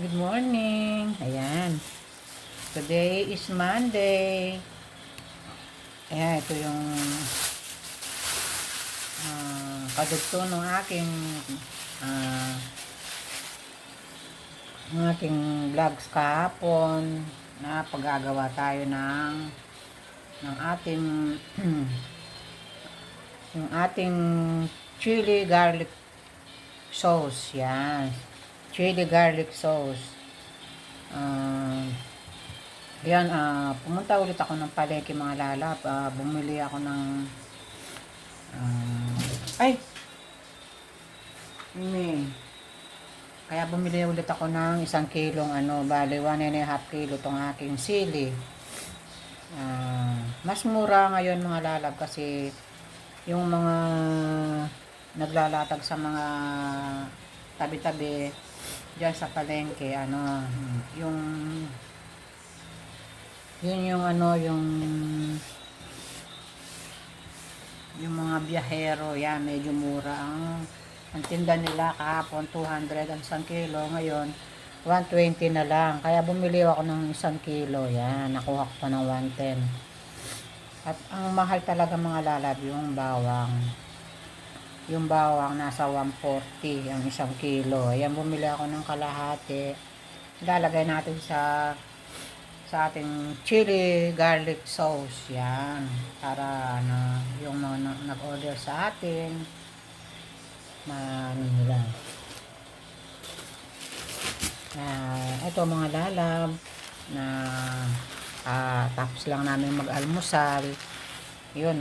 Good morning. Ayan. Today is Monday. Ayan, ito yung kadugto ng uh, aking vlogs kahapon na paggagawa tayo ng ating yung ating chili garlic sauce. Yan. Chili garlic sauce. Yan, pumunta ulit ako ng palengke mga lalap. Bumili ako ng ay! Kaya bumili ulit ako ng 1 kilong bali 1.5 kilo tong aking sili. Mas mura ngayon mga lalab kasi yung mga naglalatag sa mga tabi-tabi diyan sa palengke, yung yung mga biyahero, yan, medyo mura ang tinda nila kahapon 200 ang 1 kilo, ngayon 120 na lang. Kaya bumili ako ng 1 kilo, yan, nakuha ko pa ng 110. At ang mahal talaga mga lalab yung bawang. Yung bawang nasa 140 ang 1 kilo. Ayan, bumili ako ng kalahati. Ilalagay natin sa ating chili garlic sauce. Yan. Para yung nag-order sa atin nila. Ito mga lalab na tapos lang namin mag-almusal. Yun,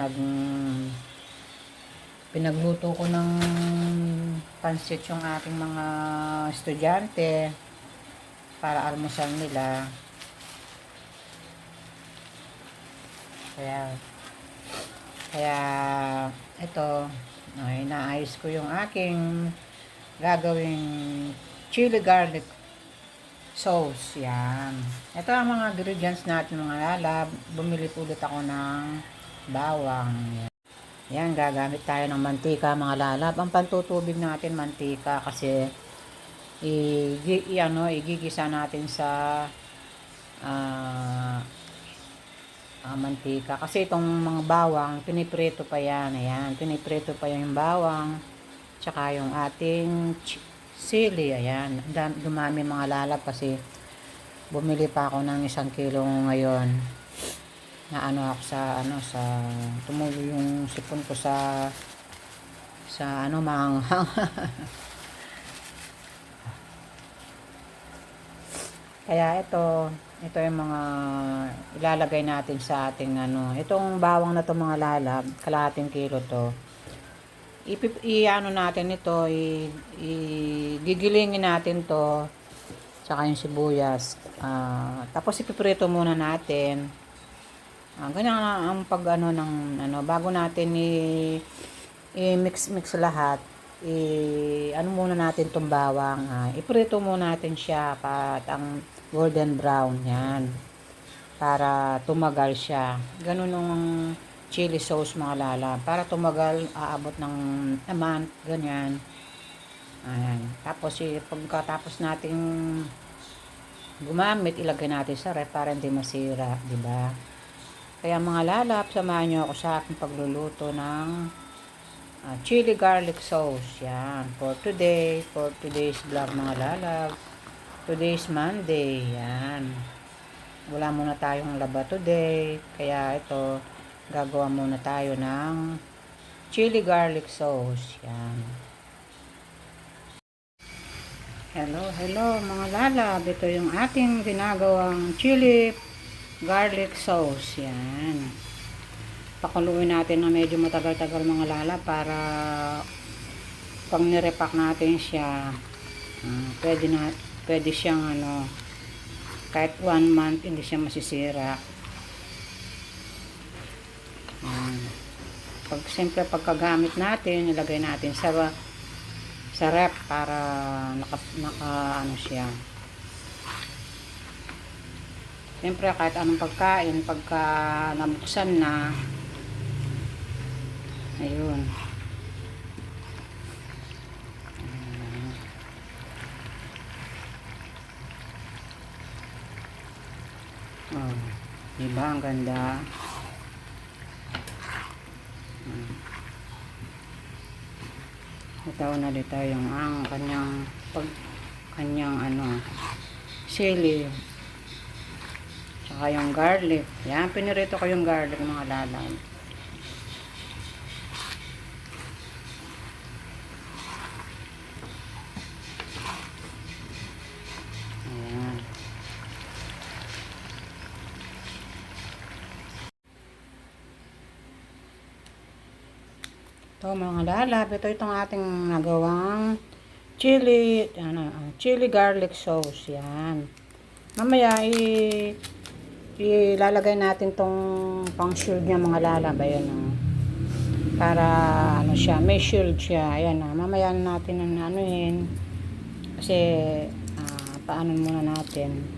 pinagluto ko ng pansit yung aking mga estudyante para almusal nila. Kaya ito, inaayos ko yung aking gagawing chili garlic sauce. Yan. Ito ang mga ingredients natin mga lalab. Bumili ulit ako ng bawang. Yan, gagamit tayo ng mantika mga lalab. Ang pantutubig natin mantika kasi igigisa natin sa mantika. Kasi itong mga bawang, piniprito pa yan. Ayan, piniprito pa yung bawang. Tsaka yung ating sili. Ayan, dumami mga lalab kasi bumili pa ako ng 1 kilo ngayon. Na ako tumulo yung sipon ko sa manghang. Kaya ito yung mga ilalagay natin sa ating itong bawang na to mga lalab, kalahating kilo to. Natin ito, gigilingin natin to, tsaka yung sibuyas. Tapos ipiprito muna natin. Ganyan ang bago natin i-mix lahat, muna natin itong bawang, iprito muna natin siya pat ang golden brown, yan, para tumagal siya. Ganun yung chili sauce mga lala, para tumagal, aabot ng a month, ganyan. Ayan. Tapos pagkatapos natin gumamit, ilagay natin sa ref para hindi masira, di ba? Kaya mga lalap, samahan nyo ako sa aking pagluluto ng chili garlic sauce. Yan. For today's vlog mga lalap. Today's Monday. Yan. Wala muna tayong laba today. Kaya ito, gagawa muna tayo ng chili garlic sauce. Yan. Hello mga lalap. Ito yung ating ginagawang chili garlic sauce. Yan. Pakuluin natin na medyo matagal-tagal mga lala para pag nirepack natin siya, pwede siyang kahit 1 month hindi siya masisira. Siyempre pagkagamit natin, ilagay natin sa ref para naka siya. Siyempre kahit anong pagkain, pagka nabuksan na, ayun, Oh, diba? Ang ganda. Ito na dito yung ang kanyang ano, sili. Tsaka yung garlic. Yan, pinirito ko yung garlic mga lalang. Ayan. Ito mga lalab, itong ating nagawang chili garlic sauce. Yan. Mamaya ilalagay natin tong pang shield niya mga lalab. Ayan o. Para ano siya, may shield siya. Ayan na. Mamaya natin anuhin. Kasi paano muna natin.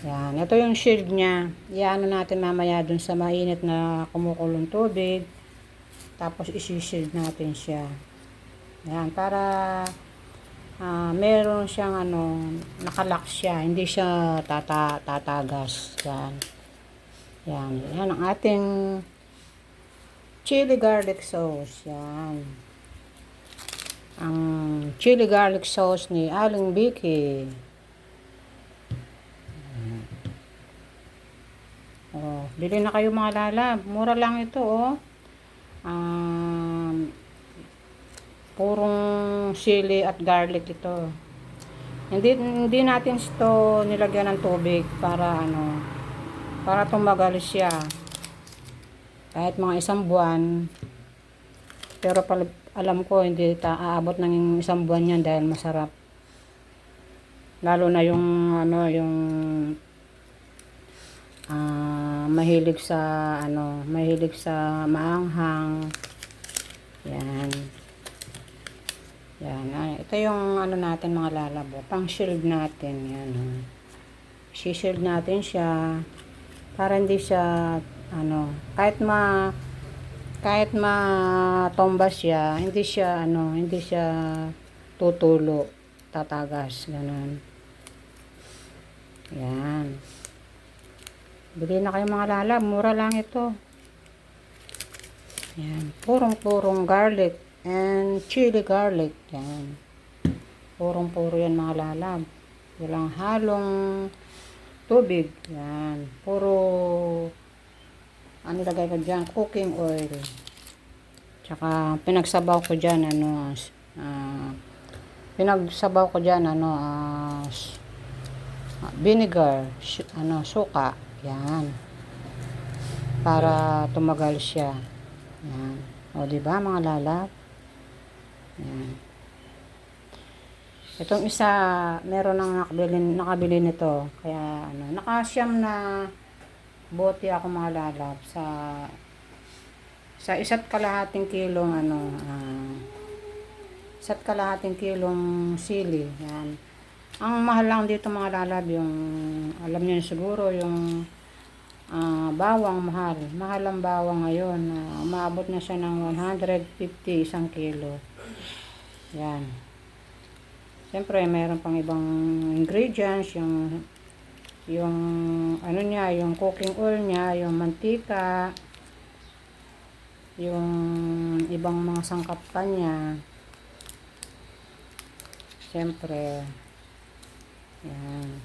Yan. Ito yung shield niya. Iano natin mamaya dun sa mainit na kumukulong tubig. Tapos isi-shield natin siya. Yan, para meron siyang nakalock siya, hindi siya tatagas. Yan. Yan, yan ang ating chili garlic sauce. Yan. Ang chili garlic sauce ni Aling Vicky. Oh, bili na kayo mga lalab. Mura lang ito, oh. Purong sili at garlic ito. Hindi natin ito nilagyan ng tubig para tumagal siya. Kahit mga 1 buwan. Pero alam ko hindi aabot ng 1 buwan yan dahil masarap. Lalo na yung mahilig sa maanghang. Yan. Yan. Ito yung natin mga lalabo. Pang shield natin. Yan. Si-shield natin siya para hindi siya kahit matomba siya, hindi siya tutulo, tatagas, ganun. Yan. Bili na kayo mga lalab, mura lang ito. Yan, purong garlic and chili garlic. Yan. Puro yan mga lalab. Walang halong tubig. Yan. Puro lagay ko dyan, cooking oil. Tsaka pinagsabaw ko dyan vinegar, suka. Yan. Para tumagal siya. Yan. O, diba mga lalab? Yan. Itong isa, meron nang nakabili nito. Kaya, nakasyam na bote ako mga lalab sa 1.5 kilong sili. Yan. Ang mahal lang dito mga lalab yung, alam niyo siguro, yung bawang mahal. Mahal ang bawang ngayon. Umaabot na siya ng 150 1 kilo. Yan. Siyempre, mayroon pang ibang ingredients, yung yung cooking oil niya, yung mantika, yung ibang mga sangkap pa niya. Siyempre, yan.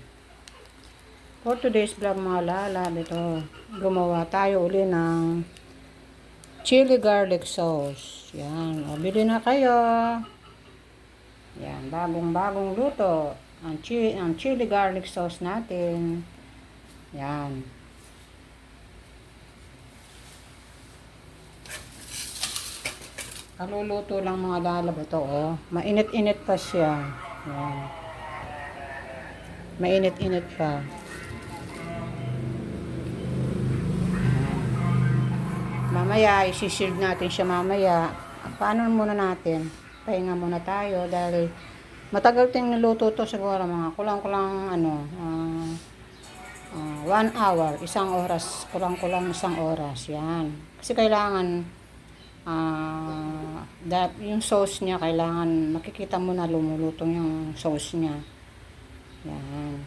For today's vlog mga lalab, ito, gumawa tayo uli ng chili garlic sauce. Yan, o, bili na kayo. Yan, bagong luto. Ang chili garlic sauce natin. Yan. Kaluluto lang mga lalab ito, oh. Mainit-init pa siya. Yan. Mainit-init pa. Mamaya, isi-shield natin siya mamaya. Paano muna natin? Pahinga muna tayo dahil matagal ting niluto to siguro mga kulang-kulang 1 hour, 1 oras, kulang-kulang 1 oras. Yan. Kasi kailangan yung sauce niya, kailangan makikita mo na lumulutong yung sauce niya. Yan.